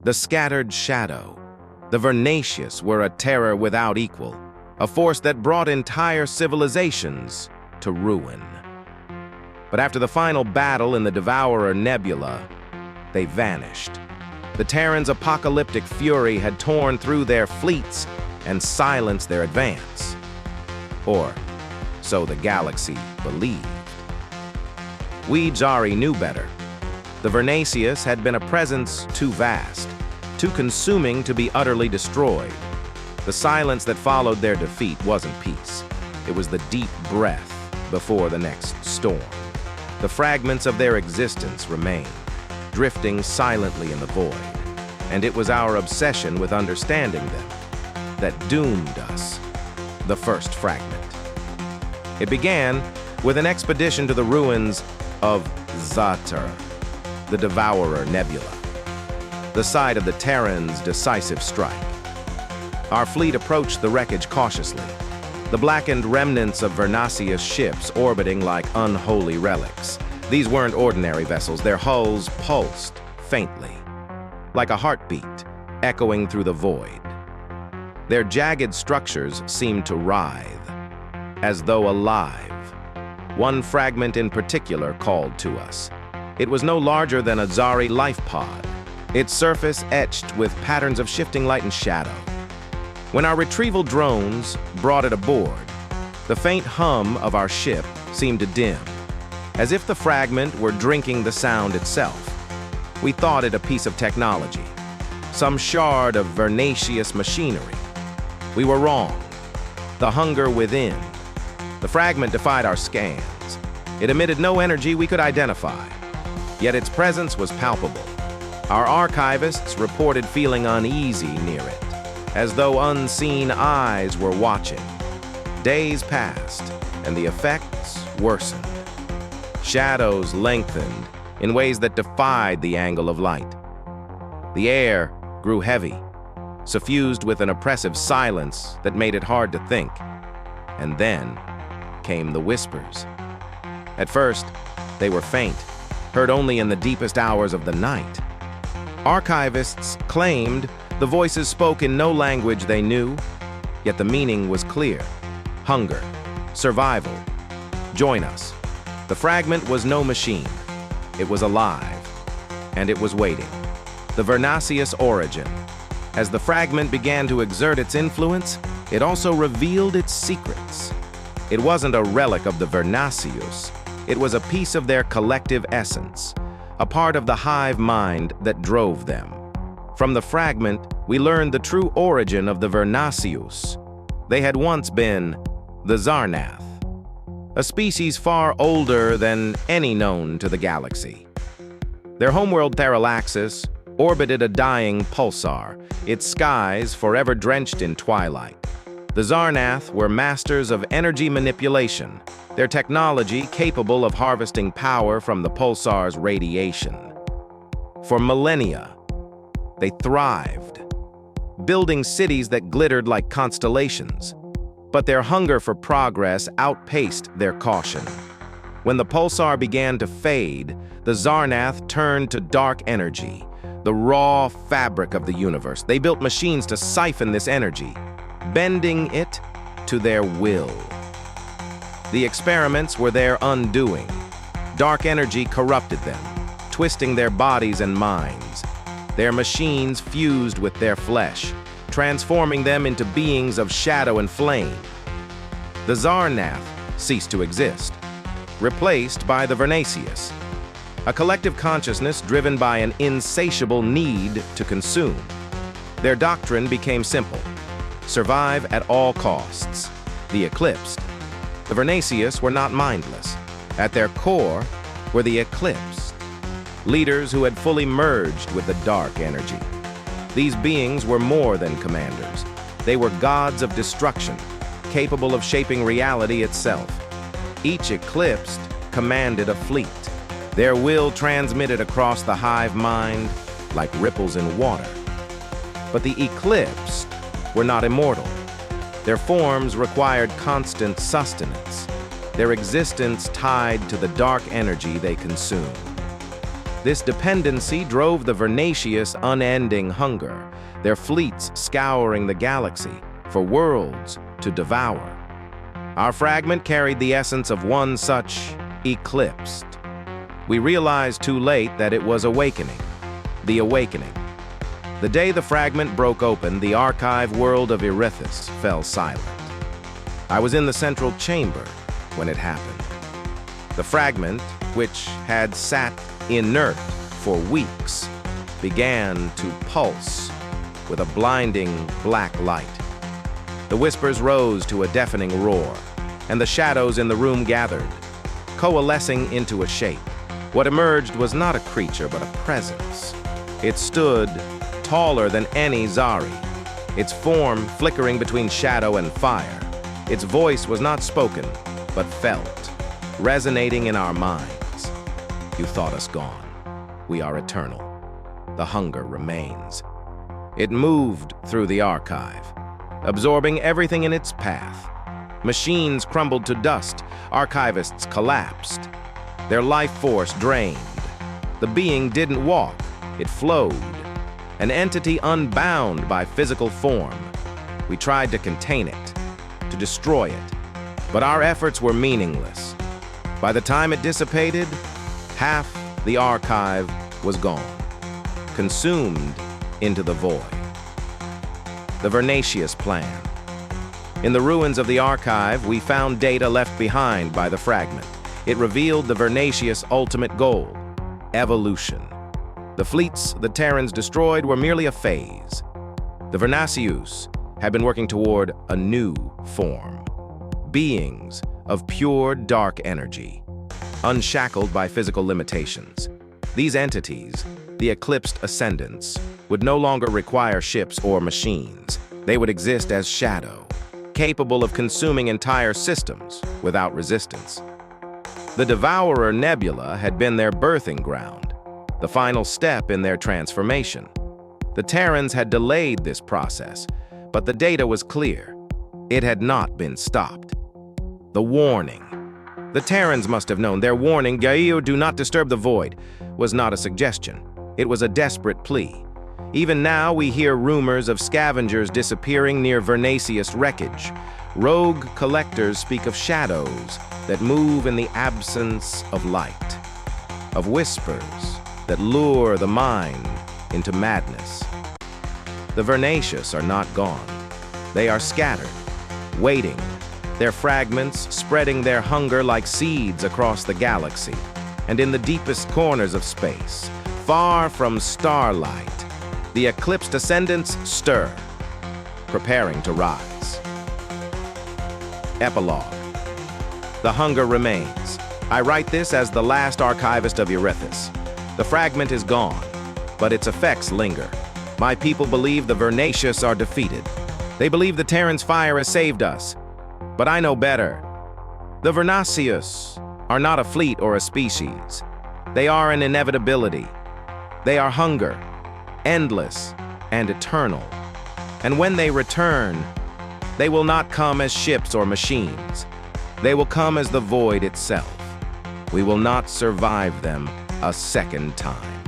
The scattered shadow. The Vernacious were a terror without equal, a force that brought entire civilizations to ruin. But after the final battle in the Devourer Nebula, they vanished. The Terrans' apocalyptic fury had torn through their fleets and silenced their advance. Or so the galaxy believed. We Xari knew better. The Vernacious had been a presence too vast, too consuming to be utterly destroyed. The silence that followed their defeat wasn't peace. It was the deep breath before the next storm. The fragments of their existence remained, drifting silently in the void. And it was our obsession with understanding them that doomed us. The first fragment. It began with an expedition to the ruins of Xatar, the Devourer Nebula, the site of the Terrans' decisive strike. Our fleet approached the wreckage cautiously, the blackened remnants of Vernacious ships orbiting like unholy relics. These weren't ordinary vessels. Their hulls pulsed faintly, like a heartbeat echoing through the void. Their jagged structures seemed to writhe, as though alive. One fragment in particular called to us. It was no larger than a Xari life pod, its surface etched with patterns of shifting light and shadow. When our retrieval drones brought it aboard, the faint hum of our ship seemed to dim, as if the fragment were drinking the sound itself. We thought it a piece of technology, some shard of Vernacious machinery. We were wrong. The hunger within. The fragment defied our scans. It emitted no energy we could identify, yet its presence was palpable. Our archivists reported feeling uneasy near it, as though unseen eyes were watching. Days passed, and the effects worsened. Shadows lengthened in ways that defied the angle of light. The air grew heavy, suffused with an oppressive silence that made it hard to think. And then came the whispers. At first, they were faint, heard only in the deepest hours of the night. Archivists claimed the voices spoke in no language they knew, yet the meaning was clear. Hunger, survival, join us. The fragment was no machine. It was alive, and it was waiting. The Vernacious origin. As the fragment began to exert its influence, it also revealed its secrets. It wasn't a relic of the Vernacious. It was a piece of their collective essence, a part of the hive mind that drove them. From the fragment, we learned the true origin of the Vernacious. They had once been the Xarnath, a species far older than any known to the galaxy. Their homeworld Therallaxis orbited a dying pulsar, its skies forever drenched in twilight. The Xarnath were masters of energy manipulation, their technology capable of harvesting power from the pulsar's radiation. For millennia, they thrived, building cities that glittered like constellations. But their hunger for progress outpaced their caution. When the pulsar began to fade, the Xarnath turned to dark energy, the raw fabric of the universe. They built machines to siphon this energy, bending it to their will. The experiments were their undoing. Dark energy corrupted them, twisting their bodies and minds. Their machines fused with their flesh, transforming them into beings of shadow and flame. The Xarnath ceased to exist, replaced by the Vernacious, a collective consciousness driven by an insatiable need to consume. Their doctrine became simple: survive at all costs. The eclipsed. The Vernacious were not mindless. At their core were the eclipsed, leaders who had fully merged with the dark energy. These beings were more than commanders. They were gods of destruction, capable of shaping reality itself. Each eclipsed commanded a fleet, their will transmitted across the hive mind like ripples in water. But the eclipsed were not immortal. Their forms required constant sustenance, their existence tied to the dark energy they consumed. This dependency drove the Vernacious' unending hunger, their fleets scouring the galaxy for worlds to devour. Our fragment carried the essence of one such eclipsed. We realized too late that it was awakening. The awakening. The day the fragment broke open, the archive world of Vernacious fell silent. I was in the central chamber when it happened. The fragment, which had sat inert for weeks, began to pulse with a blinding black light. The whispers rose to a deafening roar, and the shadows in the room gathered, coalescing into a shape. What emerged was not a creature, but a presence. It stood taller than any Zari, its form flickering between shadow and fire. Its voice was not spoken, but felt, resonating in our minds. You thought us gone. We are eternal. The hunger remains. It moved through the archive, absorbing everything in its path. Machines crumbled to dust. Archivists collapsed, their life force drained. The being didn't walk, it flowed, an entity unbound by physical form. We tried to contain it, to destroy it, but our efforts were meaningless. By the time it dissipated, half the archive was gone, consumed into the void. The Vernacious plan. In the ruins of the archive, we found data left behind by the fragment. It revealed the Vernacious' ultimate goal: evolution. The fleets the Terrans destroyed were merely a phase. The Vernacious had been working toward a new form. Beings of pure dark energy, unshackled by physical limitations. These entities, the eclipsed ascendants, would no longer require ships or machines. They would exist as shadow, capable of consuming entire systems without resistance. The Devourer Nebula had been their birthing ground, the final step in their transformation. The Terrans had delayed this process, but the data was clear. It had not been stopped. The warning. The Terrans must have known. Their warning, "Gaio, do not disturb the void," was not a suggestion. It was a desperate plea. Even now, we hear rumors of scavengers disappearing near Vernacious wreckage. Rogue collectors speak of shadows that move in the absence of light, of whispers that lure the mind into madness. The Vernacious are not gone. They are scattered, waiting, their fragments spreading their hunger like seeds across the galaxy. And in the deepest corners of space, far from starlight, the eclipsed ascendants stir, preparing to rise. Epilogue. The hunger remains. I write this as the last archivist of Vernacious. The fragment is gone, but its effects linger. My people believe the Vernacious are defeated. They believe the Terrans' fire has saved us. But I know better. The Vernacious are not a fleet or a species. They are an inevitability. They are hunger, endless and eternal. And when they return, they will not come as ships or machines. They will come as the void itself. We will not survive them a second time.